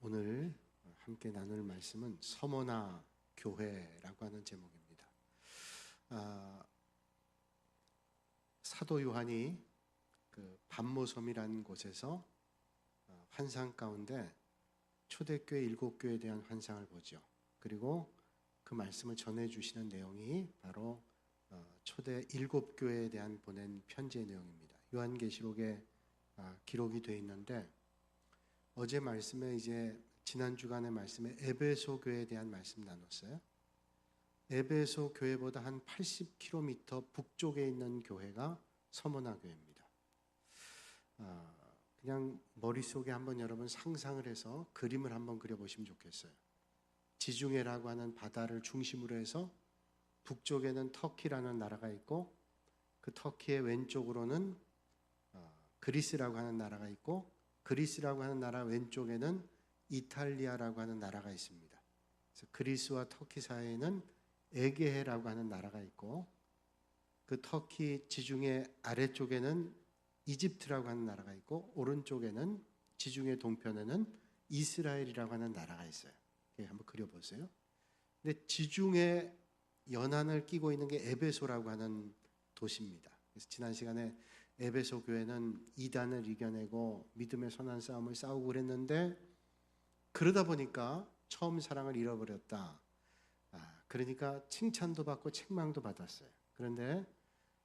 오늘 함께 나눌 말씀은 서머나 교회라고 하는 제목입니다. 사도 요한이 그 반모섬이라는 곳에서 환상 가운데 초대교회 7교회에 대한 환상을 보죠. 그리고 그 말씀을 전해주시는 내용이 바로 초대 7교회에 대한 보낸 편지의 내용입니다. 요한계시록에 기록이 되어 있는데, 어제 말씀에 이제 지난 주간의 말씀에 에베소 교회에 대한 말씀 나눴어요. 에베소 교회보다 한 80km 북쪽에 있는 교회가 서머나 교회입니다. 그냥 머릿속에 한번 여러분 상상을 해서 그림을 한번 그려보시면 좋겠어요. 지중해라고 하는 바다를 중심으로 해서 북쪽에는 터키라는 나라가 있고, 그 터키의 왼쪽으로는 그리스라고 하는 나라가 있고, 그리스라고 하는 나라 왼쪽에는 이탈리아라고 하는 나라가 있습니다. 그래서 그리스와 터키 사이에는 에게해라고 하는 나라가 있고, 그 터키 지중해 아래쪽에는 이집트라고 하는 나라가 있고, 오른쪽에는 지중해 동편에는 이스라엘이라고 하는 나라가 있어요. 한번 그려보세요. 근데 지중해 연안을 끼고 있는 게 에베소라고 하는 도시입니다. 그래서 지난 시간에 에베소 교회는 이단을 이겨내고 믿음의 선한 싸움을 싸우고 그랬는데, 그러다 보니까 처음 사랑을 잃어버렸다. 그러니까 칭찬도 받고 책망도 받았어요. 그런데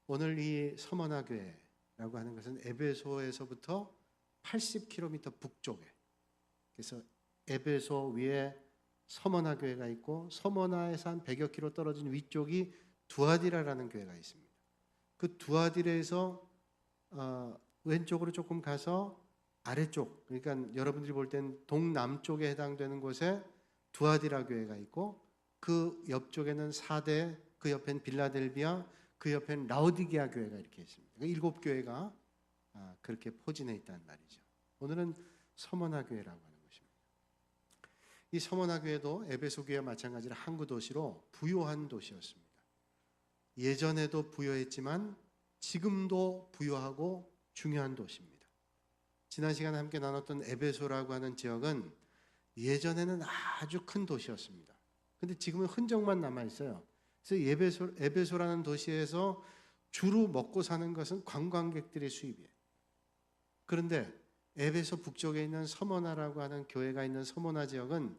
오늘 이 서머나 교회라고 하는 것은 에베소에서부터 80km 북쪽에, 그래서 에베소 위에 서머나 교회가 있고, 서머나에서 한 100여 킬로 떨어진 위쪽이 두아디라라는 교회가 있습니다. 그 두아디라에서 왼쪽으로 조금 가서 아래쪽, 그러니까 여러분들이 볼 땐 동남쪽에 해당되는 곳에 두아디라 교회가 있고, 그 옆쪽에는 사대, 그 옆엔 빌라델비아, 그 옆엔 라오디게아 교회가 이렇게 있습니다. 7교회가 그렇게 포진해 있다는 말이죠. 오늘은 서머나 교회라고 하는 것입니다. 이 서머나 교회도 에베소 교회와 마찬가지로 항구 도시로 부요한 도시였습니다. 예전에도 부요했지만 지금도 부유하고 중요한 도시입니다. 지난 시간에 함께 나눴던 에베소라고 하는 지역은 예전에는 아주 큰 도시였습니다. 근데 지금은 흔적만 남아있어요. 그래서 에베소라는 도시에서 주로 먹고 사는 것은 관광객들의 수입이에요. 그런데 에베소 북쪽에 있는 서머나라고 하는 교회가 있는 서머나 지역은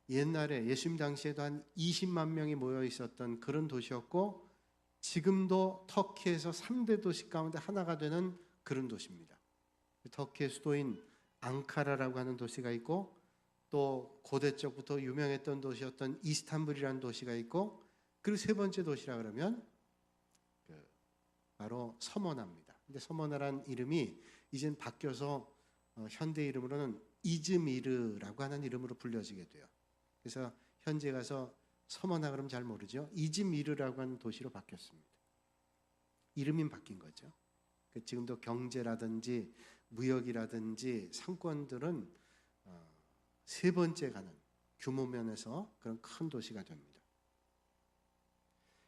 옛날에 예수님 당시에도 한 20만 명이 모여 있었던 그런 도시였고, 지금도 터키에서 3대 도시 가운데 하나가 되는 그런 도시입니다. 터키의 수도인 앙카라라고 하는 도시가 있고, 또 고대 쪽부터 유명했던 도시였던 이스탄불이라는 도시가 있고, 그리고 세 번째 도시라 그러면 바로 서머나입니다. 근데 서머나란 이름이 이젠 바뀌어서 현대 이름으로는 이즈미르라고 하는 이름으로 불려지게 돼요. 그래서 현재 가서 서머나 그러면 잘 모르죠. 이즈미르라고 하는 도시로 바뀌었습니다. 이름이 바뀐 거죠. 지금도 경제라든지 무역이라든지 상권들은 세 번째 가는 규모 면에서 그런 큰 도시가 됩니다.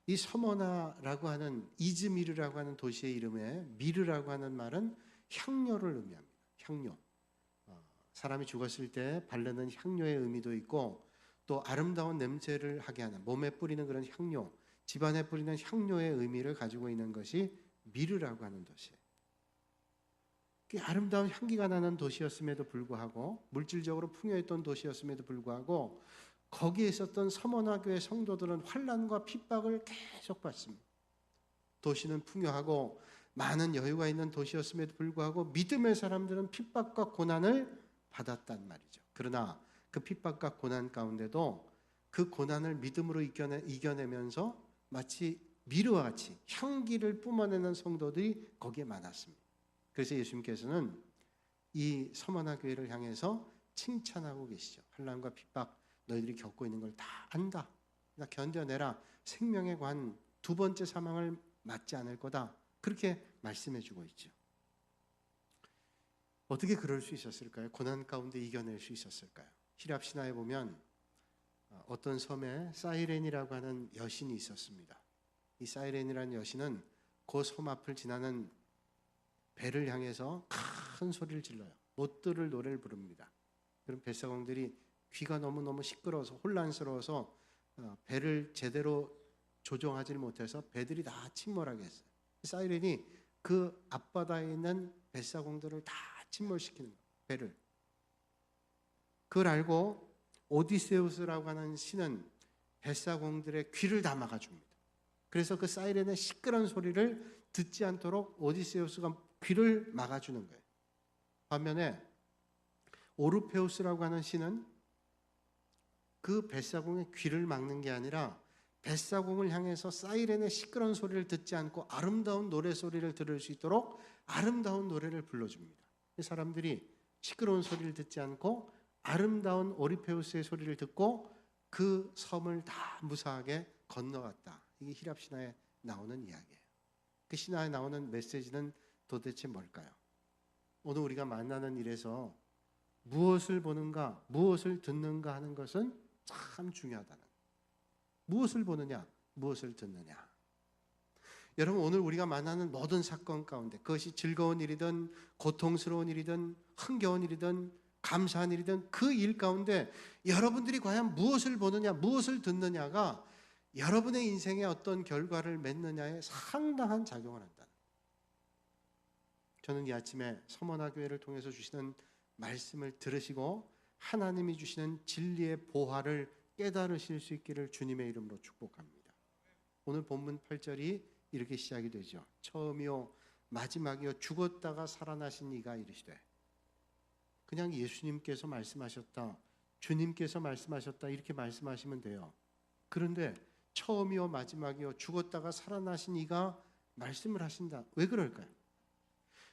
이 서머나라고 하는 이즈미르라고 하는 도시의 이름에 미르라고 하는 말은 향료를 의미합니다. 향료. 사람이 죽었을 때 바르는 향료의 의미도 있고, 또 아름다운 냄새를 하게 하는, 몸에 뿌리는 그런 향료, 집안에 뿌리는 향료의 의미를 가지고 있는 것이 미르라고 하는 도시예요. 아름다운 향기가 나는 도시였음에도 불구하고, 물질적으로 풍요했던 도시였음에도 불구하고, 거기에 있었던 서머나 교회 성도들은 환난과 핍박을 계속 받습니다. 도시는 풍요하고 많은 여유가 있는 도시였음에도 불구하고 믿음의 사람들은 핍박과 고난을 받았단 말이죠. 그러나 그 핍박과 고난 가운데도 그 고난을 믿음으로 이겨내면서 마치 미르와 같이 향기를 뿜어내는 성도들이 거기에 많았습니다. 그래서 예수님께서는 이 서머나 교회를 향해서 칭찬하고 계시죠. 환난과 핍박 너희들이 겪고 있는 걸 다 안다. 나 견뎌내라. 생명의 관, 두 번째 사망을 맞지 않을 거다. 그렇게 말씀해 주고 있죠. 어떻게 그럴 수 있었을까요? 고난 가운데 이겨낼 수 있었을까요? 히랍 신화에 보면 어떤 섬에 사이렌이라고 하는 여신이 있었습니다. 이 사이렌이라는 여신은 그 섬 앞을 지나는 배를 향해서 큰 소리를 질러요. 못 들을 노래를 부릅니다. 그럼 뱃사공들이 귀가 너무너무 시끄러워서 혼란스러워서 배를 제대로 조종하지 못해서 배들이 다 침몰하게 했어요. 사이렌이 그 앞바다에 있는 뱃사공들을 다 침몰시키는 거예요. 배를. 그걸 알고 오디세우스라고 하는 신은 뱃사공들의 귀를 다 막아줍니다. 그래서 그 사이렌의 시끄러운 소리를 듣지 않도록 오디세우스가 귀를 막아주는 거예요. 반면에 오르페우스라고 하는 신은 그 뱃사공의 귀를 막는 게 아니라 뱃사공을 향해서 사이렌의 시끄러운 소리를 듣지 않고 아름다운 노래소리를 들을 수 있도록 아름다운 노래를 불러줍니다. 이 사람들이 시끄러운 소리를 듣지 않고 아름다운 오르페우스의 소리를 듣고 그 섬을 다 무사하게 건너갔다. 이게 히랍 신화에 나오는 이야기예요. 그 신화에 나오는 메시지는 도대체 뭘까요? 오늘 우리가 만나는 일에서 무엇을 보는가, 무엇을 듣는가 하는 것은 참 중요하다는 거예요. 무엇을 보느냐, 무엇을 듣느냐. 여러분, 오늘 우리가 만나는 모든 사건 가운데 그것이 즐거운 일이든 고통스러운 일이든 흥겨운 일이든 감사한 일이든 그 일 가운데 여러분들이 과연 무엇을 보느냐, 무엇을 듣느냐가 여러분의 인생에 어떤 결과를 맺느냐에 상당한 작용을 한다는 거예요. 저는 이 아침에 서머나 교회를 통해서 주시는 말씀을 들으시고 하나님이 주시는 진리의 보화를 깨달으실 수 있기를 주님의 이름으로 축복합니다. 오늘 본문 8절이 이렇게 시작이 되죠. 처음이요 마지막이요 죽었다가 살아나신 이가 이르시되. 그냥 예수님께서 말씀하셨다, 주님께서 말씀하셨다 이렇게 말씀하시면 돼요. 그런데 처음이요 마지막이요 죽었다가 살아나신 이가 말씀을 하신다. 왜 그럴까요?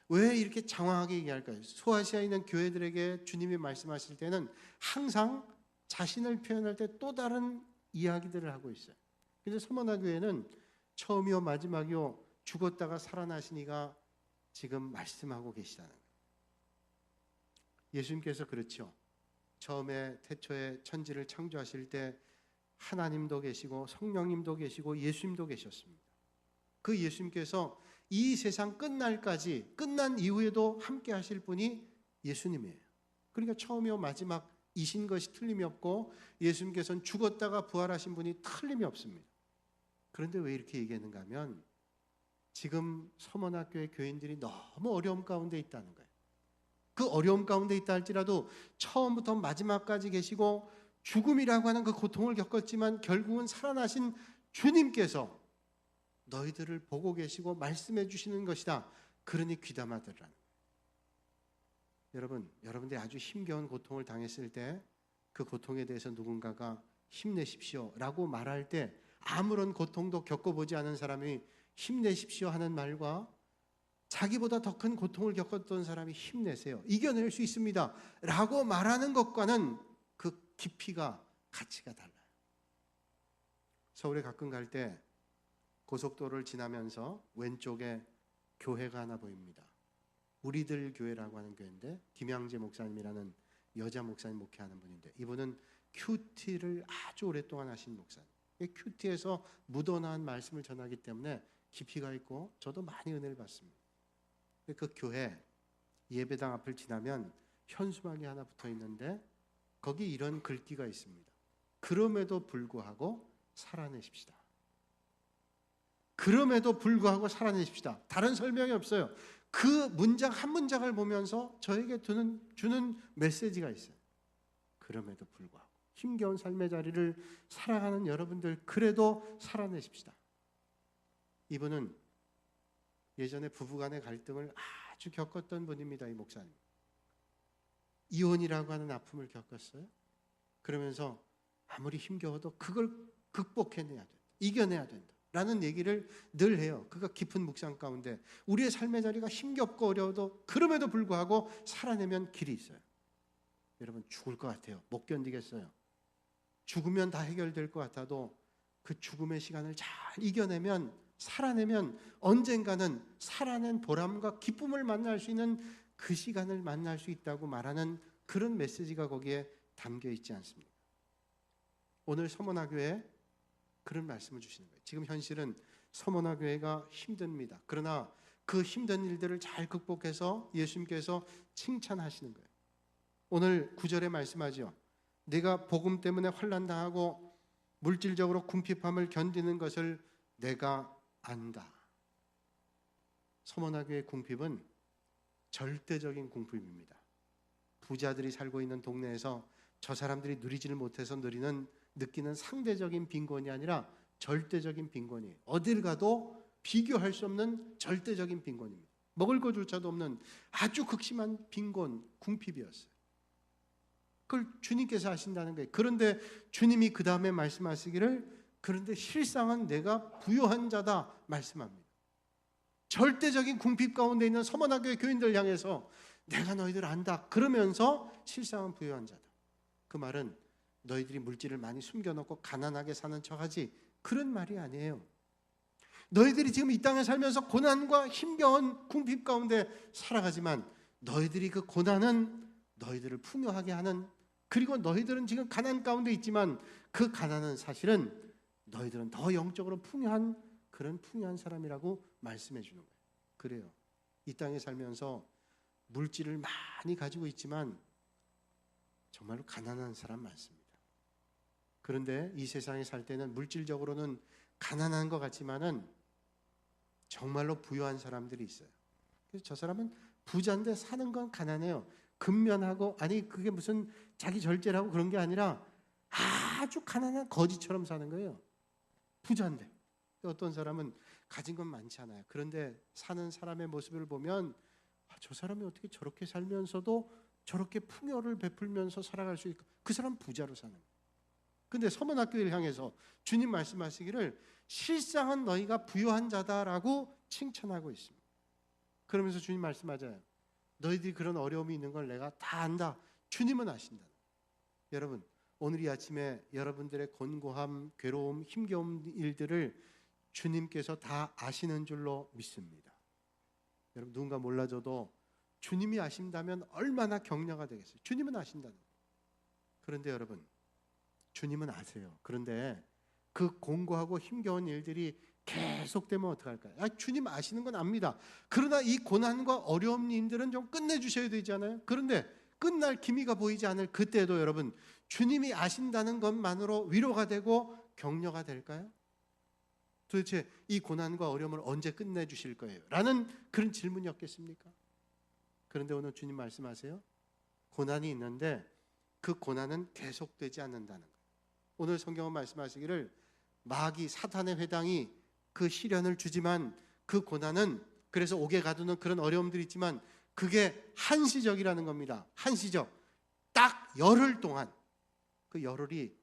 왜 이렇게 장황하게 얘기할까요? 소아시아에 있는 교회들에게 주님이 말씀하실 때는 항상 자신을 표현할 때 또 다른 이야기들을 하고 있어요. 그래서 서머나 교회는 처음이요 마지막이요 죽었다가 살아나신 이가 지금 말씀하고 계시다는 거예요. 예수님께서 그렇죠. 처음에 태초에 천지를 창조하실 때 하나님도 계시고 성령님도 계시고 예수님도 계셨습니다. 그 예수님께서 이 세상 끝날까지, 끝난 이후에도 함께 하실 분이 예수님이에요. 그러니까 처음이요 마지막이신 것이 틀림이 없고 예수님께서는 죽었다가 부활하신 분이 틀림이 없습니다. 그런데 왜 이렇게 얘기했는가 하면 지금 서머나교회 교인들이 너무 어려움 가운데 있다는 거예요. 그 어려움 가운데 있다 할지라도 처음부터 마지막까지 계시고 죽음이라고 하는 그 고통을 겪었지만 결국은 살아나신 주님께서 너희들을 보고 계시고 말씀해 주시는 것이다. 그러니 귀담아 들으라는 거예요. 여러분, 여러분들이 아주 힘겨운 고통을 당했을 때 그 고통에 대해서 누군가가 힘내십시오 라고 말할 때 아무런 고통도 겪어보지 않은 사람이 힘내십시오 하는 말과 자기보다 더 큰 고통을 겪었던 사람이 힘내세요, 이겨낼 수 있습니다 라고 말하는 것과는 그 깊이가, 가치가 달라요. 서울에 가끔 갈 때 고속도로를 지나면서 왼쪽에 교회가 하나 보입니다. 우리들 교회라고 하는 교회인데 김양재 목사님이라는 여자 목사님 목회하는 분인데 이분은 큐티를 아주 오랫동안 하신 목사님. 큐티에서 묻어나온 말씀을 전하기 때문에 깊이가 있고 저도 많이 은혜를 받습니다. 그 교회 예배당 앞을 지나면 현수막이 하나 붙어 있는데 거기 이런 글귀가 있습니다. 그럼에도 불구하고 살아내십시다. 그럼에도 불구하고 살아내십시다. 다른 설명이 없어요. 그 문장 한 문장을 보면서 저에게 주는 메시지가 있어요. 그럼에도 불구하고 힘겨운 삶의 자리를 살아가는 여러분들, 그래도 살아내십시다. 이분은 예전에 부부간의 갈등을 아주 겪었던 분입니다. 이 목사님. 이혼이라고 하는 아픔을 겪었어요. 그러면서 아무리 힘겨워도 그걸 극복해내야 된다, 이겨내야 된다 라는 얘기를 늘 해요. 그가 깊은 묵상 가운데 우리의 삶의 자리가 힘겹고 어려워도 그럼에도 불구하고 살아내면 길이 있어요. 여러분, 죽을 것 같아요. 못 견디겠어요. 죽으면 다 해결될 것 같아도 그 죽음의 시간을 잘 이겨내면, 살아내면 언젠가는 살아낸 보람과 기쁨을 만날 수 있는 그 시간을 만날 수 있다고 말하는 그런 메시지가 거기에 담겨 있지 않습니까? 오늘 서머나교회에 그런 말씀을 주시는 거예요. 지금 현실은 서머나교회가 힘듭니다. 그러나 그 힘든 일들을 잘 극복해서 예수님께서 칭찬하시는 거예요. 오늘 9절에 말씀하죠. 네가 복음 때문에 환난 당하고 물질적으로 궁핍함을 견디는 것을 내가 안다. 서머나교의 궁핍은 절대적인 궁핍입니다. 부자들이 살고 있는 동네에서 저 사람들이 누리지를 못해서 느끼는 상대적인 빈곤이 아니라 절대적인 빈곤이에요. 어딜 가도 비교할 수 없는 절대적인 빈곤입니다. 먹을 것조차도 없는 아주 극심한 빈곤, 궁핍이었어요. 그걸 주님께서 하신다는 거예요. 그런데 주님이 그 다음에 말씀하시기를 그런데 실상은 내가 부요한 자다 말씀합니다. 절대적인 궁핍 가운데 있는 서머나교의 교인들 향해서 내가 너희들 안다 그러면서 실상은 부요한 자다. 그 말은 너희들이 물질을 많이 숨겨놓고 가난하게 사는 척하지 그런 말이 아니에요. 너희들이 지금 이 땅에 살면서 고난과 힘겨운 궁핍 가운데 살아가지만 너희들이 그 고난은 너희들을 풍요하게 하는, 그리고 너희들은 지금 가난 가운데 있지만 그 가난은 사실은 너희들은 더 영적으로 풍요한 그런 풍요한 사람이라고 말씀해 주는 거예요. 그래요. 이 땅에 살면서 물질을 많이 가지고 있지만 정말로 가난한 사람 많습니다. 그런데 이 세상에 살 때는 물질적으로는 가난한 것 같지만은 정말로 부유한 사람들이 있어요. 그래서 저 사람은 부자인데 사는 건 가난해요. 근면하고, 아니 그게 무슨 자기 절제라고 그런 게 아니라 아주 가난한 거지처럼 사는 거예요. 부자인데. 어떤 사람은 가진 건 많지 않아요. 그런데 사는 사람의 모습을 보면 저 사람이 어떻게 저렇게 살면서도 저렇게 풍요를 베풀면서 살아갈 수 있을까? 그 사람 부자로 사는 거예요. 근데 서문학교를 향해서 주님 말씀하시기를 실상은 너희가 부유한 자다라고 칭찬하고 있습니다. 그러면서 주님 말씀하잖아요. 너희들이 그런 어려움이 있는 걸 내가 다 안다. 주님은 아신다. 여러분, 오늘 이 아침에 여러분들의 곤고함, 괴로움, 힘겨운 일들을 주님께서 다 아시는 줄로 믿습니다. 여러분, 누군가 몰라줘도 주님이 아신다면 얼마나 격려가 되겠어요. 주님은 아신다는 거예요. 그런데 여러분, 주님은 아세요. 그런데 그 공고하고 힘겨운 일들이 계속되면 어떡할까요? 주님 아시는 건 압니다. 그러나 이 고난과 어려움들은 좀 끝내주셔야 되잖아요. 그런데 끝날 기미가 보이지 않을 그때도 여러분, 주님이 아신다는 것만으로 위로가 되고 격려가 될까요? 도대체 이 고난과 어려움을 언제 끝내주실 거예요? 라는 그런 질문이었겠습니까? 그런데 오늘 주님 말씀하세요. 고난이 있는데 그 고난은 계속되지 않는다는 거예요. 오늘 성경은 말씀하시기를 마귀 사탄의 회당이 그 시련을 주지만 그 고난은, 그래서 옥에 가두는 그런 어려움들이 있지만 그게 한시적이라는 겁니다. 한시적. 딱 열흘 동안. 그 열흘이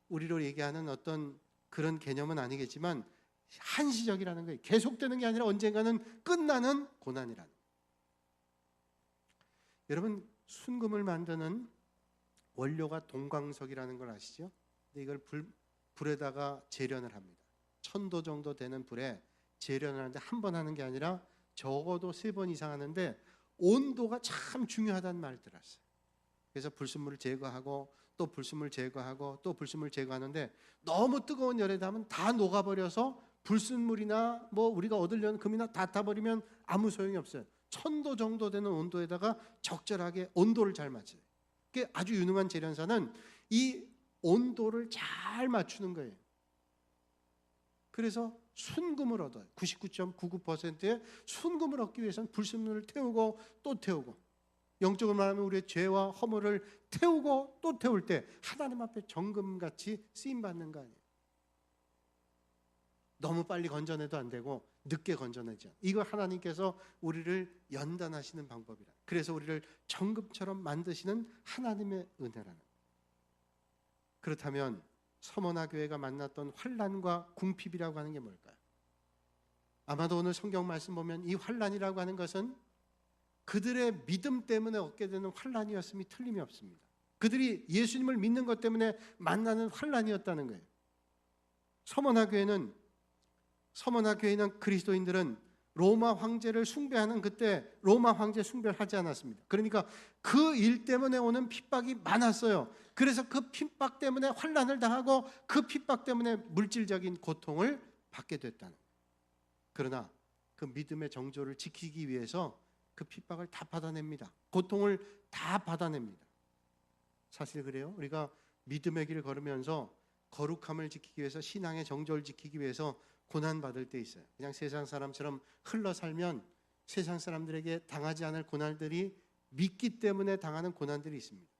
우리로 얘기하는 어떤 그런 개념은 아니겠지만 한시적이라는 거예요. 계속되는 게 아니라 언젠가는 끝나는 고난이라는 거예요. 여러분, 순금을 만드는 원료가 동광석이라는 걸 아시죠? 근데 이걸 불에다가 재련을 합니다. 1000도 정도 되는 불에 재련을 하는데 한 번 하는 게 아니라 적어도 3번 이상 하는데 온도가 참 중요하다는 말을 들었어요. 그래서 불순물을 제거하고 또 불순물 제거하고 또 불순물 제거하는데 너무 뜨거운 열에 닿으면 다 녹아버려서 불순물이나 뭐 우리가 얻으려는 금이나 다 타버리면 아무 소용이 없어요. 1000도 정도 되는 온도에다가 적절하게 온도를 잘 맞춰요. 그게 아주 유능한 재련사는 이 온도를 잘 맞추는 거예요. 그래서 순금을 얻어요. 99.99%의 순금을 얻기 위해서는 불순물을 태우고 또 태우고, 영적으로 말하면 우리의 죄와 허물을 태우고 또 태울 때 하나님 앞에 정금같이 쓰임받는 거 아니에요. 너무 빨리 건져내도 안 되고 늦게 건져내지 않아요. 이거 하나님께서 우리를 연단하시는 방법이라. 그래서 우리를 정금처럼 만드시는 하나님의 은혜라는 거예요. 그렇다면 서머나 교회가 만났던 환난과 궁핍이라고 하는 게 뭘까요? 아마도 오늘 성경 말씀 보면 이 환난이라고 하는 것은 그들의 믿음 때문에 얻게 되는 환난이었음이 틀림이 없습니다. 그들이 예수님을 믿는 것 때문에 만나는 환난이었다는 거예요. 서머나 교회는 그리스도인들은 로마 황제를 숭배하는 그때 로마 황제 숭배를 하지 않았습니다. 그러니까 그 일 때문에 오는 핍박이 많았어요. 그래서 그 핍박 때문에 환난을 당하고 그 핍박 때문에 물질적인 고통을 받게 됐다는 거예요. 그러나 그 믿음의 정조를 지키기 위해서 그 핍박을 다 받아냅니다. 고통을 다 받아냅니다. 사실 그래요. 우리가 믿음의 길을 걸으면서 거룩함을 지키기 위해서, 신앙의 정절을 지키기 위해서 고난받을 때 있어요. 그냥 세상 사람처럼 흘러 살면 세상 사람들에게 당하지 않을 고난들이, 믿기 때문에 당하는 고난들이 있습니다.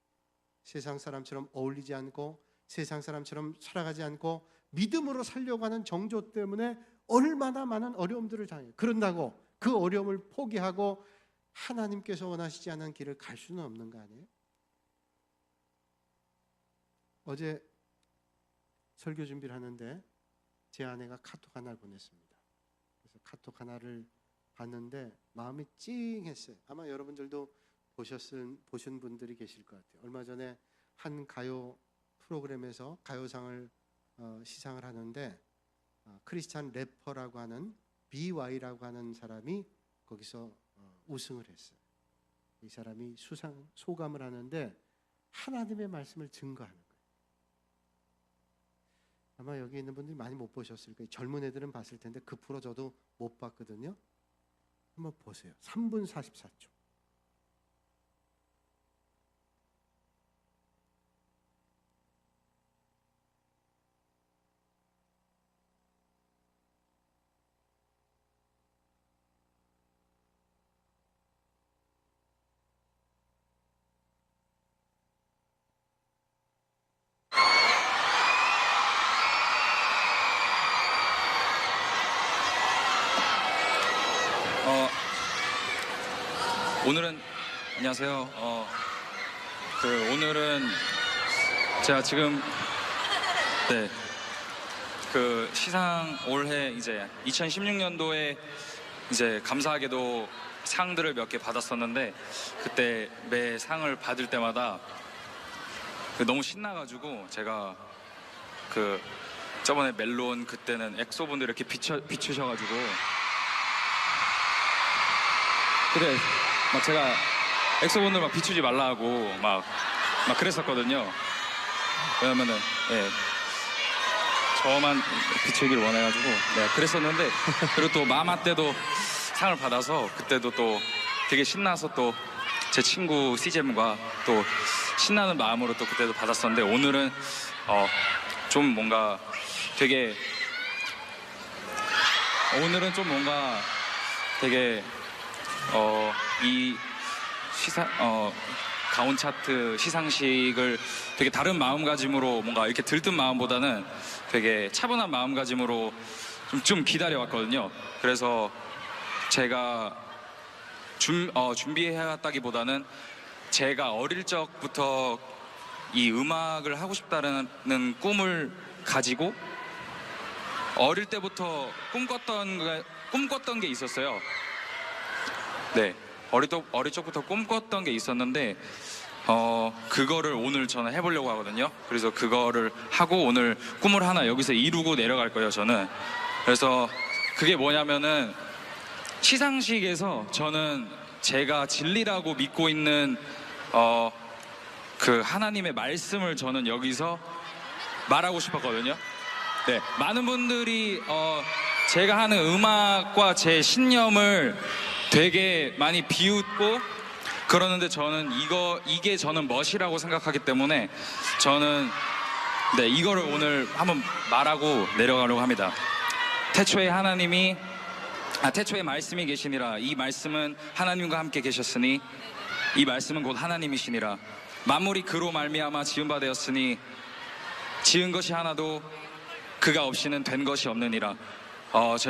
세상 사람처럼 어울리지 않고 세상 사람처럼 살아가지 않고 믿음으로 살려고 하는 정조 때문에 얼마나 많은 어려움들을 당해요. 그런다고 그 어려움을 포기하고 하나님께서 원하시지 않은 길을 갈 수는 없는 거 아니에요? 어제 설교 준비를 하는데 제 아내가 카톡 하나를 보냈습니다. 그래서 카톡 하나를 봤는데 마음이 찡했어요. 아마 여러분들도 보신 분들이 계실 것 같아요. 얼마 전에 한 가요 프로그램에서 가요상을 시상을 하는데 크리스찬 래퍼라고 하는 BY라고 하는 사람이 거기서 우승을 했어요. 이 사람이 소감을 하는데 하나님의 말씀을 증거하는 거예요. 아마 여기 있는 분들이 많이 못 보셨을 거예요. 젊은 애들은 봤을 텐데 그 프로 저도 못 봤거든요. 한번 보세요. 3분 44초. 오늘은 안녕하세요. 오늘은 제가 지금 그 시상 올해 이제 2016년도에 이제 감사하게도 상들을 몇 개 받았었는데 그때 매 상을 받을 때마다 너무 신나가지고 제가 그 저번에 멜론 그때는 엑소분들 이렇게 비추셔가지고 그래 막 제가 엑소분들 막 비추지 말라고 막 그랬었거든요. 왜냐면은 저만 비추기를 원해가지고 그랬었는데 그리고 또 마마 때도 상을 받아서 그때도 또 되게 신나서 또 제 친구 CJM과 또 신나는 마음으로 또 그때도 받았었는데 오늘은 좀 뭔가 되게 이 가온 차트 시상식을 되게 다른 마음가짐으로 뭔가 이렇게 들뜬 마음보다는 되게 차분한 마음가짐으로 좀 기다려왔거든요. 그래서 제가 준비해왔다기보다는 제가 어릴 적부터 이 음악을 하고 싶다는 꿈을 가지고 어릴 때부터 꿈꿨던 게 있었어요. 어릴 적부터 꿈꿨던 게 있었는데 그거를 오늘 저는 해보려고 하거든요. 그래서 그거를 하고 오늘 꿈을 하나 여기서 이루고 내려갈 거예요, 저는. 그래서 그게 뭐냐면은 시상식에서 저는 제가 진리라고 믿고 있는 그 하나님의 말씀을 저는 여기서 말하고 싶었거든요. 많은 분들이 제가 하는 음악과 제 신념을 되게 많이 비웃고 그러는데 저는 이게 저는 멋이라고 생각하기 때문에 저는 이거를 오늘 한번 말하고 내려가려고 합니다. 태초에 태초에 말씀이 계시니라. 이 말씀은 하나님과 함께 계셨으니 이 말씀은 곧 하나님이시니라. 만물이 그로 말미암아 지은 바 되었으니 지은 것이 하나도 그가 없이는 된 것이 없느니라.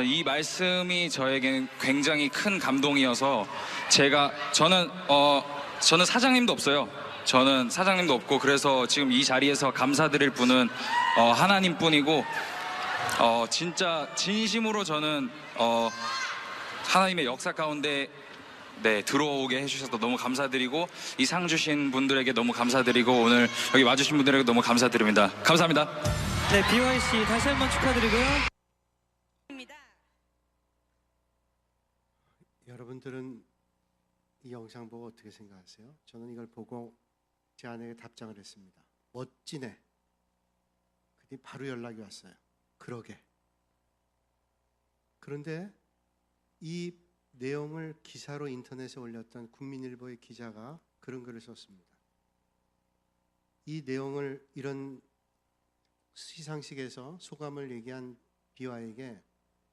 이 말씀이 저에겐 굉장히 큰 감동이어서 저는 사장님도 없어요. 저는 사장님도 없고 그래서 지금 이 자리에서 감사드릴 분은 하나님뿐이고 진짜 진심으로 저는 하나님의 역사 가운데 들어오게 해주셔서 너무 감사드리고 이 상 주신 분들에게 너무 감사드리고 오늘 여기 와주신 분들에게 너무 감사드립니다. 감사합니다. BYC 다시 한번 축하드리고요. 여러분들은 이 영상 보고 어떻게 생각하세요? 저는 이걸 보고 제 아내에게 답장을 했습니다. 멋지네. 그랬더니 바로 연락이 왔어요. 그러게. 그런데 이 내용을 기사로 인터넷에 올렸던 국민일보의 기자가 그런 글을 썼습니다. 이 내용을 이런 시상식에서 소감을 얘기한 비와에게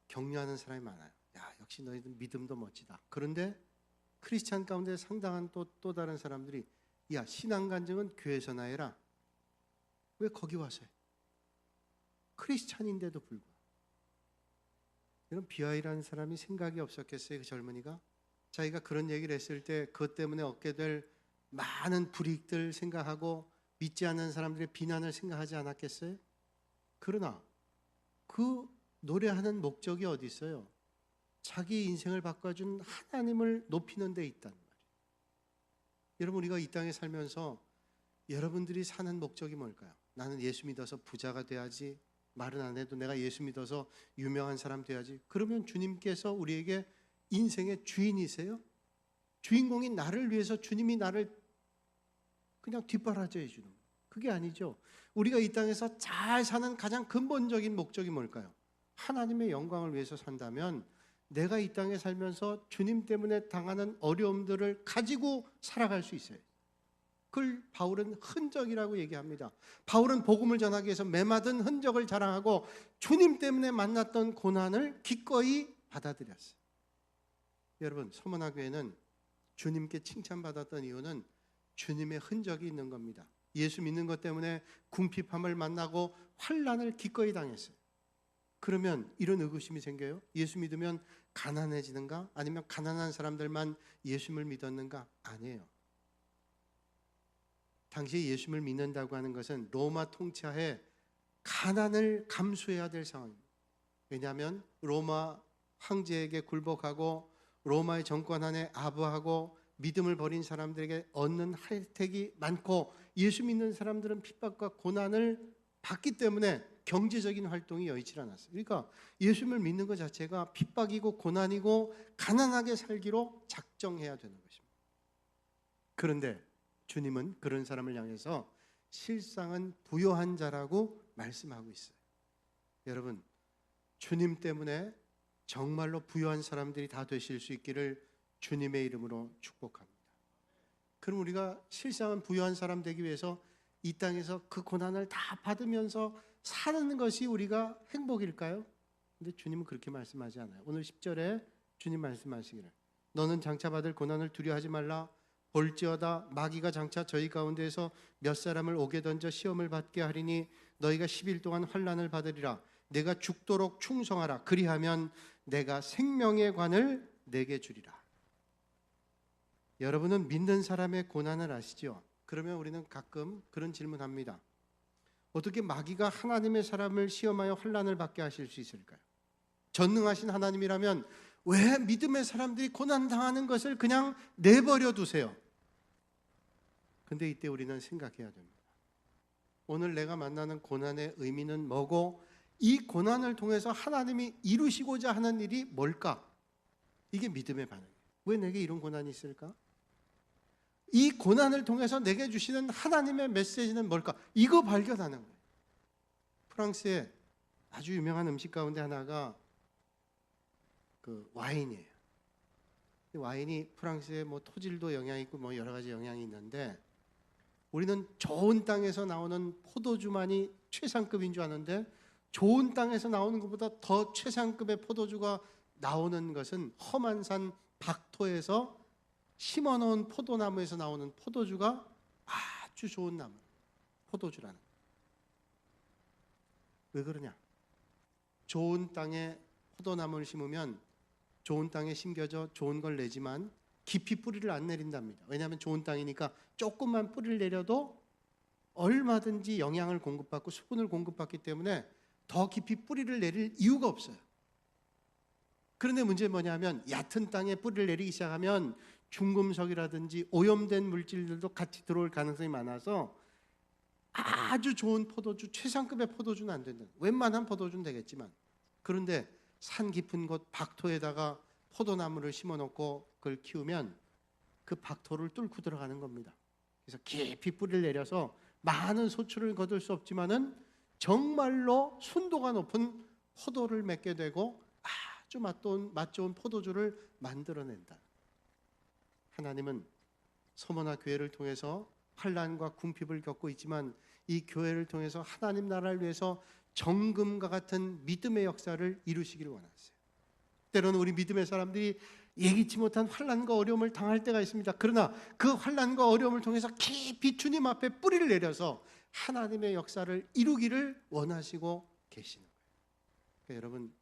격려하는 사람이 많아요. 야, 역시 너희들 믿음도 멋지다. 그런데 크리스찬 가운데 상당한 또 다른 사람들이 야, 신앙 간증은 교회에서나 해라. 왜 거기 와서 해? 크리스찬인데도 불구하고. 이런 비와이라는 사람이 생각이 없었겠어요, 그 젊은이가? 자기가 그런 얘기를 했을 때 그것 때문에 얻게 될 많은 불이익들 생각하고 믿지 않는 사람들의 비난을 생각하지 않았겠어요? 그러나 그 노래하는 목적이 어디 있어요? 자기 인생을 바꿔준 하나님을 높이는 데 있단 말이에요. 여러분, 우리가 이 땅에 살면서 여러분들이 사는 목적이 뭘까요? 나는 예수 믿어서 부자가 돼야지. 말은 안 해도 내가 예수 믿어서 유명한 사람 돼야지. 그러면 주님께서 우리에게 인생의 주인이세요? 주인공이 나를 위해서 주님이 나를 그냥 뒷바라져 해주는 거예요. 그게 아니죠. 우리가 이 땅에서 잘 사는 가장 근본적인 목적이 뭘까요? 하나님의 영광을 위해서 산다면 내가 이 땅에 살면서 주님 때문에 당하는 어려움들을 가지고 살아갈 수 있어요. 그걸 바울은 흔적이라고 얘기합니다. 바울은 복음을 전하기 위해서 메마른 흔적을 자랑하고 주님 때문에 만났던 고난을 기꺼이 받아들였어요. 여러분, 서문화 교회는 주님께 칭찬받았던 이유는 주님의 흔적이 있는 겁니다. 예수 믿는 것 때문에 궁핍함을 만나고 환난을 기꺼이 당했어요. 그러면 이런 의구심이 생겨요. 예수 믿으면 가난해지는가? 아니면 가난한 사람들만 예수를 믿었는가? 아니에요. 당시 예수를 믿는다고 하는 것은 로마 통치하에 가난을 감수해야 될 상황입니다. 왜냐하면 로마 황제에게 굴복하고 로마의 정권 안에 아부하고 믿음을 버린 사람들에게 얻는 혜택이 많고 예수 믿는 사람들은 핍박과 고난을 받기 때문에 경제적인 활동이 여의치 않았어요. 그러니까 예수를 믿는 것 자체가 핍박이고 고난이고 가난하게 살기로 작정해야 되는 것입니다. 그런데 주님은 그런 사람을 향해서 실상은 부요한 자라고 말씀하고 있어요. 여러분, 주님 때문에 정말로 부요한 사람들이 다 되실 수 있기를 주님의 이름으로 축복합니다. 그럼 우리가 실상은 부요한 사람 되기 위해서 이 땅에서 그 고난을 다 받으면서 사는 것이 우리가 행복일까요? 근데 주님은 그렇게 말씀하지 않아요. 오늘 10절에 주님 말씀하시기를 너는 장차 받을 고난을 두려워하지 말라. 볼지어다 마귀가 장차 저희 가운데에서 몇 사람을 옥에 던져 시험을 받게 하리니 너희가 10일 동안 환난을 받으리라. 내가 죽도록 충성하라. 그리하면 내가 생명의 관을 내게 주리라. 여러분은 믿는 사람의 고난을 아시죠? 그러면 우리는 가끔 그런 질문합니다. 어떻게 마귀가 하나님의 사람을 시험하여 환난을 받게 하실 수 있을까요? 전능하신 하나님이라면 왜 믿음의 사람들이 고난당하는 것을 그냥 내버려 두세요? 근데 이때 우리는 생각해야 됩니다. 오늘 내가 만나는 고난의 의미는 뭐고 이 고난을 통해서 하나님이 이루시고자 하는 일이 뭘까? 이게 믿음의 반응이에요. 왜 내게 이런 고난이 있을까? 이 고난을 통해서 내게 주시는 하나님의 메시지는 뭘까? 이거 발견하는 거예요. 프랑스의 아주 유명한 음식 가운데 하나가 그 와인이에요. 와인이 프랑스의 뭐 토질도 영향이 있고 뭐 여러 가지 영향이 있는데 우리는 좋은 땅에서 나오는 포도주만이 최상급인 줄 아는데 좋은 땅에서 나오는 것보다 더 최상급의 포도주가 나오는 것은 험한 산 박토에서 심어놓은 포도나무에서 나오는 포도주가 아주 좋은 나무, 포도주라는 거예요. 왜 그러냐? 좋은 땅에 포도나무를 심으면 좋은 땅에 심겨져 좋은 걸 내지만 깊이 뿌리를 안 내린답니다. 왜냐하면 좋은 땅이니까 조금만 뿌리를 내려도 얼마든지 영양을 공급받고 수분을 공급받기 때문에 더 깊이 뿌리를 내릴 이유가 없어요. 그런데 문제는 뭐냐면 얕은 땅에 뿌리를 내리기 시작하면 중금속이라든지 오염된 물질들도 같이 들어올 가능성이 많아서 아주 좋은 포도주, 최상급의 포도주는 안 된다. 웬만한 포도주는 되겠지만 그런데 산 깊은 곳 박토에다가 포도나무를 심어놓고 그걸 키우면 그 박토를 뚫고 들어가는 겁니다. 그래서 깊이 뿌리를 내려서 많은 소출을 거둘 수 없지만은 정말로 순도가 높은 포도를 맺게 되고 아주 맛 좋은 포도주를 만들어낸다. 하나님은 서머나 교회를 통해서 환난과 궁핍을 겪고 있지만 이 교회를 통해서 하나님 나라를 위해서 정금과 같은 믿음의 역사를 이루시기를 원하세요. 때로는 우리 믿음의 사람들이 예기치 못한 환난과 어려움을 당할 때가 있습니다. 그러나 그 환난과 어려움을 통해서 깊이 주님 앞에 뿌리를 내려서 하나님의 역사를 이루기를 원하시고 계시는 거예요. 그러니까 여러분,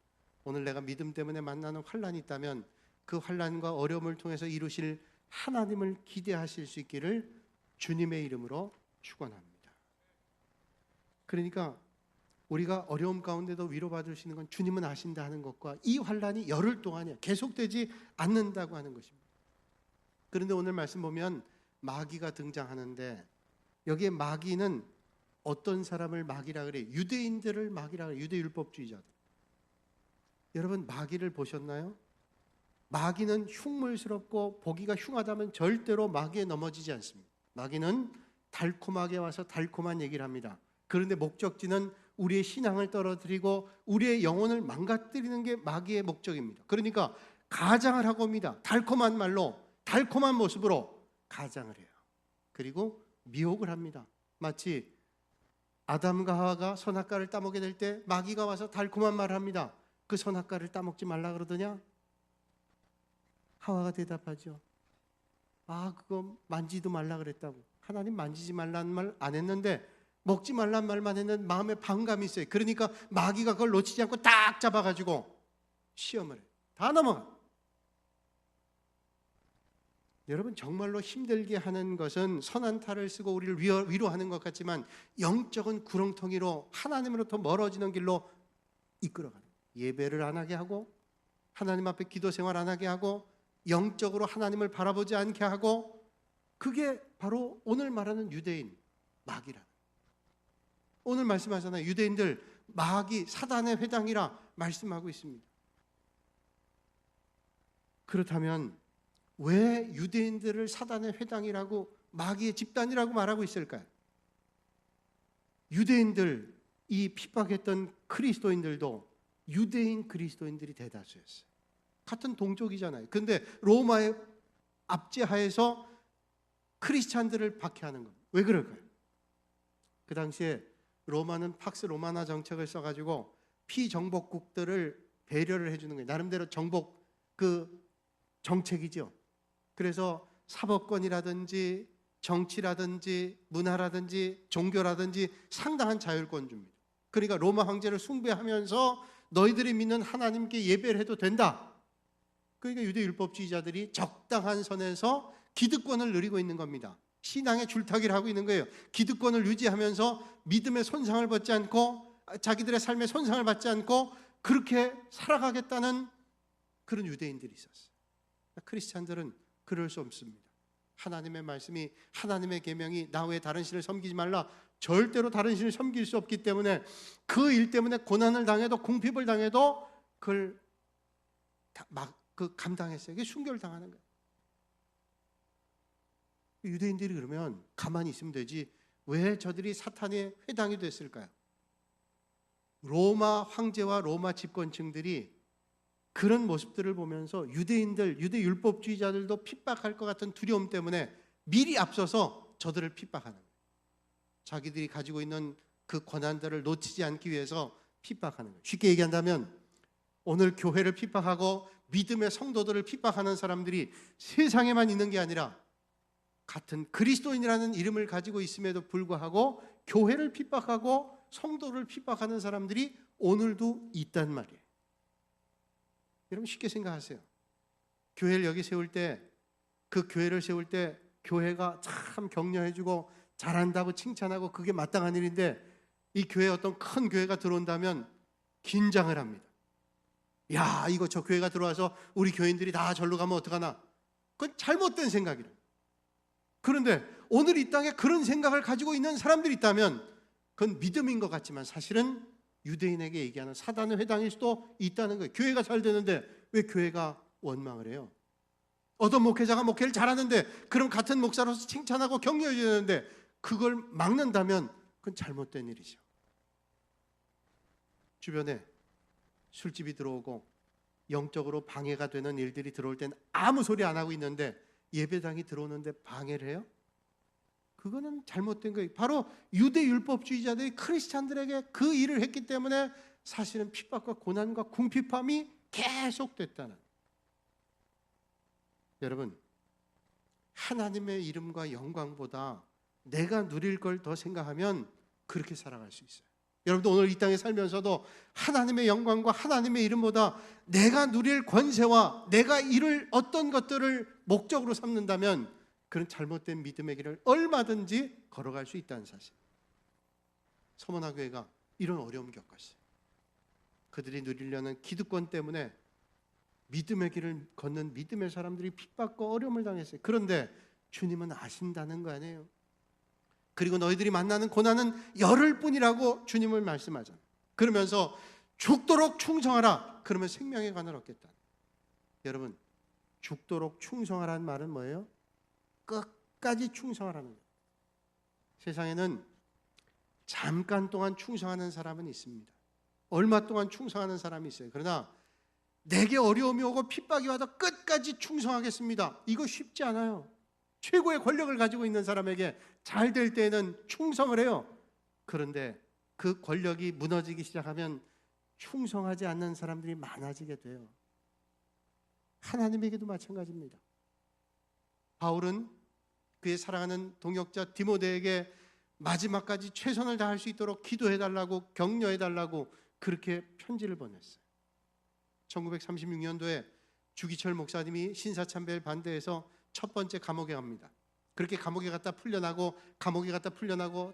오늘 내가 믿음 때문에 만나는 환난이 있다면 그 환난과 어려움을 통해서 이루실 하나님을 기대하실 수 있기를 주님의 이름으로 축원합니다. 그러니까 우리가 어려움 가운데도 위로받을 수 있는 건 주님은 아신다 하는 것과 이 환난이 열흘 동안이야 계속되지 않는다고 하는 것입니다. 그런데 오늘 말씀 보면 마귀가 등장하는데 여기에 마귀는 어떤 사람을 마귀라 그래요? 유대인들을 마귀라 그래요. 유대율법주의자들. 여러분, 마귀를 보셨나요? 마귀는 흉물스럽고 보기가 흉하다면 절대로 마귀에 넘어지지 않습니다. 마귀는 달콤하게 와서 달콤한 얘기를 합니다. 그런데 목적지는 우리의 신앙을 떨어뜨리고 우리의 영혼을 망가뜨리는 게 마귀의 목적입니다. 그러니까 가장을 하고 옵니다. 달콤한 말로, 달콤한 모습으로 가장을 해요. 그리고 미혹을 합니다. 마치 아담과 하와가 선악과를 따먹게 될 때 마귀가 와서 달콤한 말을 합니다. 그 선악과를 따먹지 말라 그러더냐? 하와가 대답하죠. 그거 만지도 말라 그랬다고. 하나님 만지지 말라는 말 안 했는데 먹지 말란 말만 했는데 마음에 반감이 있어요. 그러니까 마귀가 그걸 놓치지 않고 딱 잡아가지고 시험을 해요. 다 넘어가. 여러분, 정말로 힘들게 하는 것은 선한 탈을 쓰고 우리를 위로하는 것 같지만 영적인 구렁텅이로 하나님으로부터 멀어지는 길로 이끌어가는, 예배를 안 하게 하고 하나님 앞에 기도 생활 안 하게 하고 영적으로 하나님을 바라보지 않게 하고, 그게 바로 오늘 말하는 유대인 마귀라는, 오늘 말씀하잖아요. 유대인들 마귀 사단의 회당이라 말씀하고 있습니다. 그렇다면 왜 유대인들을 사단의 회당이라고 마귀의 집단이라고 말하고 있을까요? 유대인들, 이 핍박했던 그리스도인들도 유대인 그리스도인들이 대다수였어요. 같은 동족이잖아요. 근데 로마의 압제하에서 크리스찬들을 박해하는 겁니다. 왜 그럴까요? 그 당시에 로마는 팍스 로마나 정책을 써가지고 피정복국들을 배려를 해주는 거예요. 나름대로 정복 정책이죠. 그래서 사법권이라든지 정치라든지 문화라든지 종교라든지 상당한 자율권 줍니다. 그러니까 로마 황제를 숭배하면서 너희들이 믿는 하나님께 예배를 해도 된다. 그러니까 유대율법주의자들이 적당한 선에서 기득권을 누리고 있는 겁니다. 신앙의 줄타기를 하고 있는 거예요. 기득권을 유지하면서 믿음의 손상을 받지 않고 자기들의 삶의 손상을 받지 않고 그렇게 살아가겠다는 그런 유대인들이 있었어요. 크리스찬들은 그럴 수 없습니다. 하나님의 말씀이, 하나님의 계명이 나 외에 다른 신을 섬기지 말라, 절대로 다른 신을 섬길 수 없기 때문에 그 일 때문에 고난을 당해도 궁핍을 당해도 그걸 감당했어요. 그게 순교를 당하는 거예요. 유대인들이 그러면 가만히 있으면 되지 왜 저들이 사탄의 회당이 됐을까요? 로마 황제와 로마 집권층들이 그런 모습들을 보면서 유대인들, 유대 율법주의자들도 핍박할 것 같은 두려움 때문에 미리 앞서서 저들을 핍박하는 거예요. 자기들이 가지고 있는 그 권한들을 놓치지 않기 위해서 핍박하는 거예요. 쉽게 얘기한다면 오늘 교회를 핍박하고 믿음의 성도들을 핍박하는 사람들이 세상에만 있는 게 아니라 같은 그리스도인이라는 이름을 가지고 있음에도 불구하고 교회를 핍박하고 성도를 핍박하는 사람들이 오늘도 있단 말이에요. 여러분, 쉽게 생각하세요. 교회를 여기 세울 때, 그 교회를 세울 때 교회가 참 격려해주고 잘한다고 칭찬하고 그게 마땅한 일인데, 이 교회에 어떤 큰 교회가 들어온다면 긴장을 합니다. 야, 이거 저 교회가 들어와서 우리 교인들이 다 절로 가면 어떡하나. 그건 잘못된 생각이라. 그런데 오늘 이 땅에 그런 생각을 가지고 있는 사람들이 있다면 그건 믿음인 것 같지만 사실은 유대인에게 얘기하는 사단의 회당일 수도 있다는 거예요. 교회가 잘 되는데 왜 교회가 원망을 해요? 어떤 목회자가 목회를 잘하는데 그럼 같은 목사로서 칭찬하고 격려해 줘야 되는데 그걸 막는다면 그건 잘못된 일이죠. 주변에 술집이 들어오고 영적으로 방해가 되는 일들이 들어올 땐 아무 소리 안 하고 있는데 예배당이 들어오는데 방해를 해요? 그거는 잘못된 거예요. 바로 유대 율법주의자들이 크리스찬들에게 그 일을 했기 때문에 사실은 핍박과 고난과 궁핍함이 계속됐다는. 여러분, 하나님의 이름과 영광보다 내가 누릴 걸 더 생각하면 그렇게 살아갈 수 있어요. 여러분도 오늘 이 땅에 살면서도 하나님의 영광과 하나님의 이름보다 내가 누릴 권세와 내가 이룰 어떤 것들을 목적으로 삼는다면 그런 잘못된 믿음의 길을 얼마든지 걸어갈 수 있다는 사실. 서머나 교회가 이런 어려움 겪었어요. 그들이 누리려는 기득권 때문에 믿음의 길을 걷는 믿음의 사람들이 핍박과 어려움을 당했어요. 그런데 주님은 아신다는 거 아니에요. 그리고 너희들이 만나는 고난은 열흘 뿐이라고 주님을 말씀하잖아요. 그러면서 죽도록 충성하라. 그러면 생명의 관을 얻겠다. 여러분, 죽도록 충성하라는 말은 뭐예요? 끝까지 충성하라는 거예요. 세상에는 잠깐 동안 충성하는 사람은 있습니다. 얼마 동안 충성하는 사람이 있어요. 그러나 내게 어려움이 오고 핍박이 와도 끝까지 충성하겠습니다. 이거 쉽지 않아요. 최고의 권력을 가지고 있는 사람에게 잘 될 때에는 충성을 해요. 그런데 그 권력이 무너지기 시작하면 충성하지 않는 사람들이 많아지게 돼요. 하나님에게도 마찬가지입니다. 바울은 그의 사랑하는 동역자 디모데에게 마지막까지 최선을 다할 수 있도록 기도해달라고 격려해달라고 그렇게 편지를 보냈어요. 1936년도에 주기철 목사님이 신사참배를 반대해서 첫 번째 감옥에 갑니다. 그렇게 감옥에 갔다 풀려나고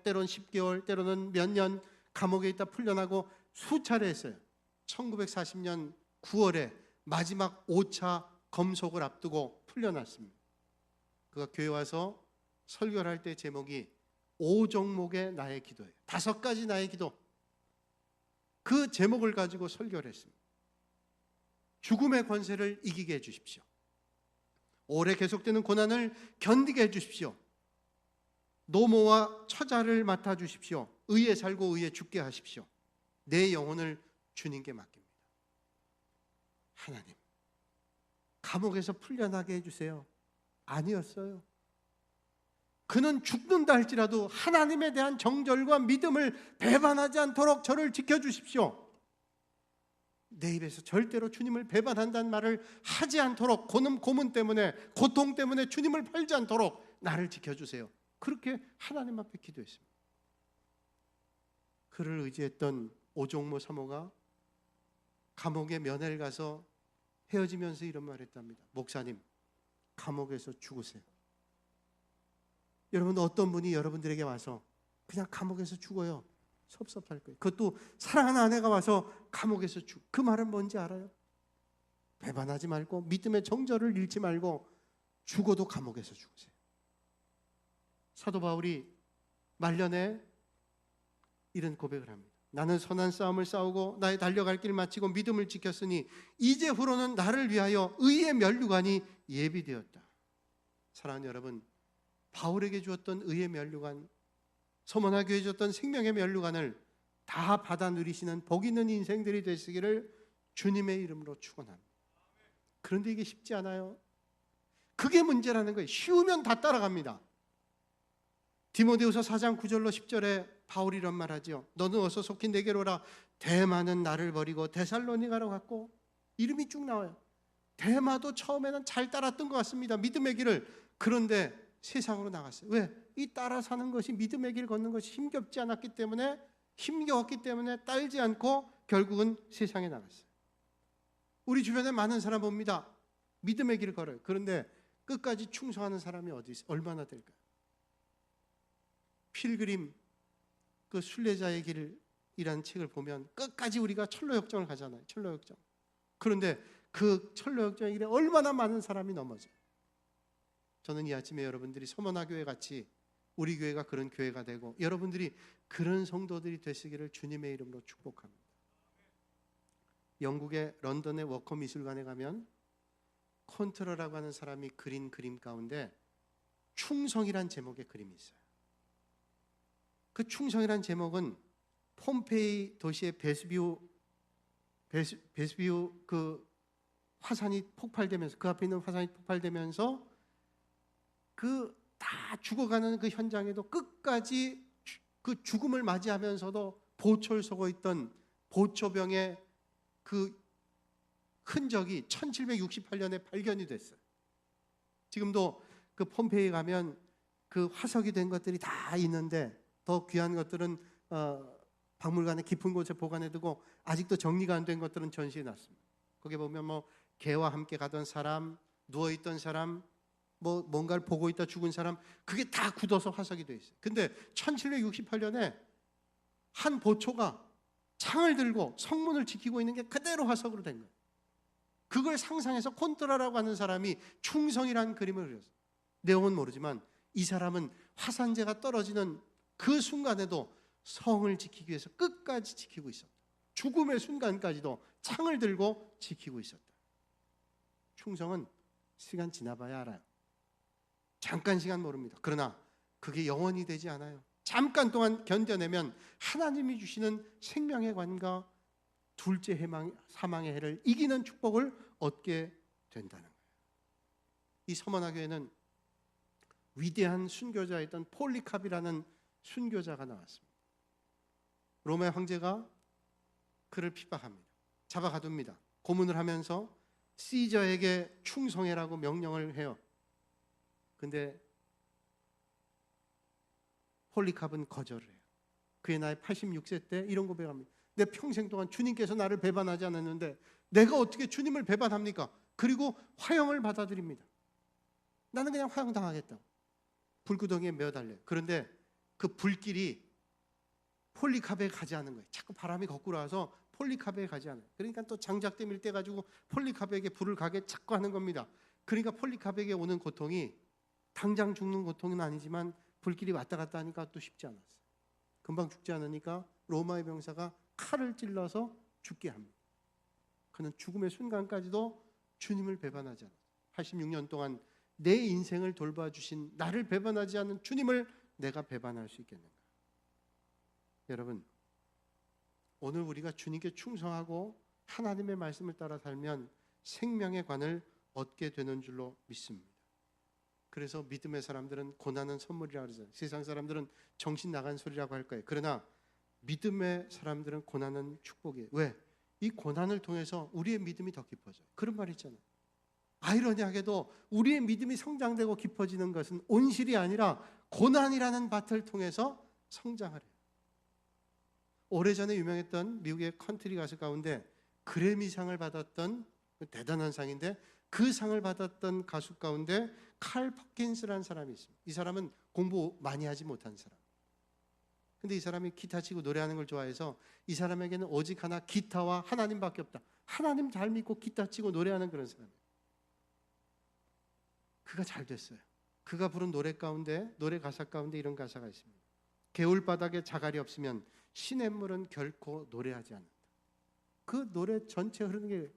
때로는 10개월 때로는 몇 년 감옥에 있다 풀려나고 수차례 했어요. 1940년 9월에 마지막 5차 검속을 앞두고 풀려났습니다. 그가 교회 와서 설교를 할 때 제목이 5종목의 나의 기도예요. 5가지 나의 기도. 그 제목을 가지고 설교를 했습니다. 죽음의 권세를 이기게 해주십시오. 오래 계속되는 고난을 견디게 해주십시오. 노모와 처자를 맡아주십시오. 의에 살고 의에 죽게 하십시오. 내 영혼을 주님께 맡깁니다. 하나님, 감옥에서 풀려나게 해주세요. 아니었어요. 그는 죽는다 할지라도 하나님에 대한 정절과 믿음을 배반하지 않도록 저를 지켜주십시오. 내 입에서 절대로 주님을 배반한다는 말을 하지 않도록 고문 때문에 고통 때문에 주님을 팔지 않도록 나를 지켜주세요. 그렇게 하나님 앞에 기도했습니다. 그를 의지했던 오종모 사모가 감옥에 면회를 가서 헤어지면서 이런 말을 했답니다. 목사님, 감옥에서 죽으세요. 여러분, 어떤 분이 여러분들에게 와서 그냥 감옥에서 죽어요. 섭섭할 거예요. 그것도 사랑하는 아내가 와서 감옥에서 그 말은 뭔지 알아요? 배반하지 말고 믿음의 정절을 잃지 말고 죽어도 감옥에서 죽으세요. 사도 바울이 말년에 이런 고백을 합니다. 나는 선한 싸움을 싸우고 나의 달려갈 길 마치고 믿음을 지켰으니 이제 후로는 나를 위하여 의의 면류관이 예비되었다. 사랑하는 여러분, 바울에게 주었던 의의 면류관, 서머나 교회에 줬던 생명의 면류관을 다 받아 누리시는 복 있는 인생들이 되시기를 주님의 이름으로 축원합니다. 그런데 이게 쉽지 않아요. 그게 문제라는 거예요. 쉬우면 다 따라갑니다. 디모데후서 4장 9절로 10절에 바울이 이런 말하죠. 너는 어서 속히 내게로 오라. 데마는 나를 버리고 데살로니가로 갔고, 이름이 쭉 나와요. 데마도 처음에는 잘 따랐던 것 같습니다. 믿음의 길을. 그런데 세상으로 나갔어요. 왜? 이 따라 사는 것이, 믿음의 길 걷는 것이 힘겹지 때문에 딸지 않고 결국은 세상에 나갔어요. 우리 주변에 많은 사람 봅니다. 믿음의 길을 걸어요. 그런데 끝까지 충성하는 사람이 얼마나 될까요? 필그림, 그 순례자의 길이라는 책을 보면 끝까지 우리가 철로역정을 가잖아요. 철로역정. 그런데 그 철로역정의 길에 얼마나 많은 사람이 넘어져요. 저는 이 아침에 여러분들이 서머나 교회 같이 우리 교회가 그런 교회가 되고 여러분들이 그런 성도들이 되시기를 주님의 이름으로 축복합니다. 영국의 런던의 워커 미술관에 가면 콘트러라고 하는 사람이 그린 그림 가운데 충성이란 제목의 그림이 있어요. 그 충성이란 제목은 폼페이 도시의 베수비우 그 화산이 폭발되면서, 그 앞에 있는 화산이 폭발되면서 그 다 죽어가는 그 현장에도 끝까지 그 죽음을 맞이하면서도 보초를 서고 있던 보초병의 그 흔적이 1768년에 발견이 됐어요. 지금도 그 폼페이에 가면 그 화석이 된 것들이 다 있는데 더 귀한 것들은 박물관의 깊은 곳에 보관해두고 아직도 정리가 안 된 것들은 전시해 놨습니다. 거기 보면 뭐 개와 함께 가던 사람, 누워있던 사람, 뭐 뭔가를 보고 있다 죽은 사람, 그게 다 굳어서 화석이 돼 있어요. 근데 1768년에 한 보초가 창을 들고 성문을 지키고 있는 게 그대로 화석으로 된 거예요. 그걸 상상해서 콘트라라고 하는 사람이 충성이라는 그림을 그렸어요. 내용은 모르지만 이 사람은 화산재가 떨어지는 그 순간에도 성을 지키기 위해서 끝까지 지키고 있었다. 죽음의 순간까지도 창을 들고 지키고 있었다. 충성은 시간 지나봐야 알아요. 잠깐 시간 모릅니다. 그러나 그게 영원히 되지 않아요. 잠깐 동안 견뎌내면 하나님이 주시는 생명의 관과 둘째 사망의 해를 이기는 축복을 얻게 된다는 거예요. 이 서머나 교회는 위대한 순교자였던 폴리캅이라는 순교자가 나왔습니다. 로마 황제가 그를 핍박합니다. 잡아가둡니다. 고문을 하면서 시저에게 충성해라고 명령을 해요. 근데 폴리캅은 거절을 해요. 그의 나이 86세 때 이런 고백합니다. 내 평생 동안 주님께서 나를 배반하지 않았는데 내가 어떻게 주님을 배반합니까? 그리고 화형을 받아들입니다. 나는 그냥 화형 당하겠다고. 불구덩이에 매어달려요. 그런데 그 불길이 폴리캅에 가지 않는 거예요. 자꾸 바람이 거꾸로 와서 폴리캅에 가지 않아요. 그러니까 또 장작대 밀대 가지고 폴리캅에게 불을 가게 자꾸 하는 겁니다. 그러니까 폴리캅에게 오는 고통이 당장 죽는 고통은 아니지만 불길이 왔다 갔다 하니까 또 쉽지 않았어요. 금방 죽지 않으니까 로마의 병사가 칼을 찔러서 죽게 합니다. 그는 죽음의 순간까지도 주님을 배반하지 않았어요. 86년 동안 내 인생을 돌봐주신 나를 배반하지 않는 주님을 내가 배반할 수 있겠는가? 여러분, 오늘 우리가 주님께 충성하고 하나님의 말씀을 따라 살면 생명의 관을 얻게 되는 줄로 믿습니다. 그래서 믿음의 사람들은 고난은 선물이라고 그러잖아요. 세상 사람들은 정신 나간 소리라고 할 거예요. 그러나 믿음의 사람들은 고난은 축복이에요. 왜? 이 고난을 통해서 우리의 믿음이 더 깊어져요. 그런 말 있잖아요. 아이러니하게도 우리의 믿음이 성장되고 깊어지는 것은 온실이 아니라 고난이라는 밭을 통해서 성장을 해요. 오래전에 유명했던 미국의 컨트리 가수 가운데 그래미상을 받았던 대단한 상인데 그 상을 받았던 가수 가운데 칼 퍼킨스라는 사람이 있습니다. 이 사람은 공부 많이 하지 못한 사람. 근데 이 사람이 기타 치고 노래하는 걸 좋아해서 이 사람에게는 오직 하나 기타와 하나님밖에 없다. 하나님 잘 믿고 기타 치고 노래하는 그런 사람이에요. 그가 잘 됐어요. 그가 부른 노래 가운데, 노래 가사 가운데 이런 가사가 있습니다. 개울바닥에 자갈이 없으면 시냇물은 결코 노래하지 않는다. 그 노래 전체 흐르는 게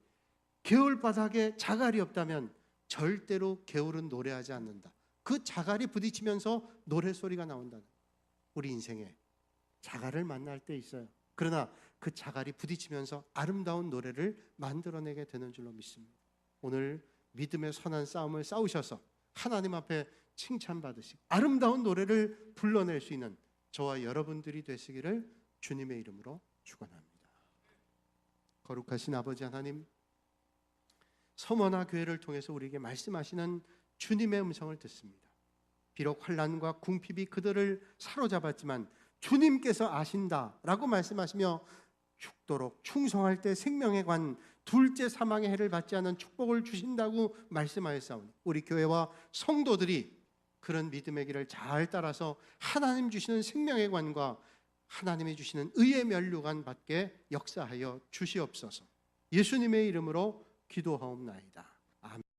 개울바닥에 자갈이 없다면 절대로 개울은 노래하지 않는다. 그 자갈이 부딪히면서 노래소리가 나온다는. 우리 인생에 자갈을 만날 때 있어요. 그러나 그 자갈이 부딪히면서 아름다운 노래를 만들어내게 되는 줄로 믿습니다. 오늘 믿음의 선한 싸움을 싸우셔서 하나님 앞에 칭찬받으시고 아름다운 노래를 불러낼 수 있는 저와 여러분들이 되시기를 주님의 이름으로 축원합니다. 거룩하신 아버지 하나님, 서머나 교회를 통해서 우리에게 말씀하시는 주님의 음성을 듣습니다. 비록 환난과 궁핍이 그들을 사로잡았지만 주님께서 아신다라고 말씀하시며 죽도록 충성할 때 생명의 관, 둘째 사망의 해를 받지 않은 축복을 주신다고 말씀하였사오니 우리 교회와 성도들이 그런 믿음의 길을 잘 따라서 하나님 주시는 생명의 관과 하나님이 주시는 의의 면류관 받게 역사하여 주시옵소서. 예수님의 이름으로 기도하옵나이다. 아멘.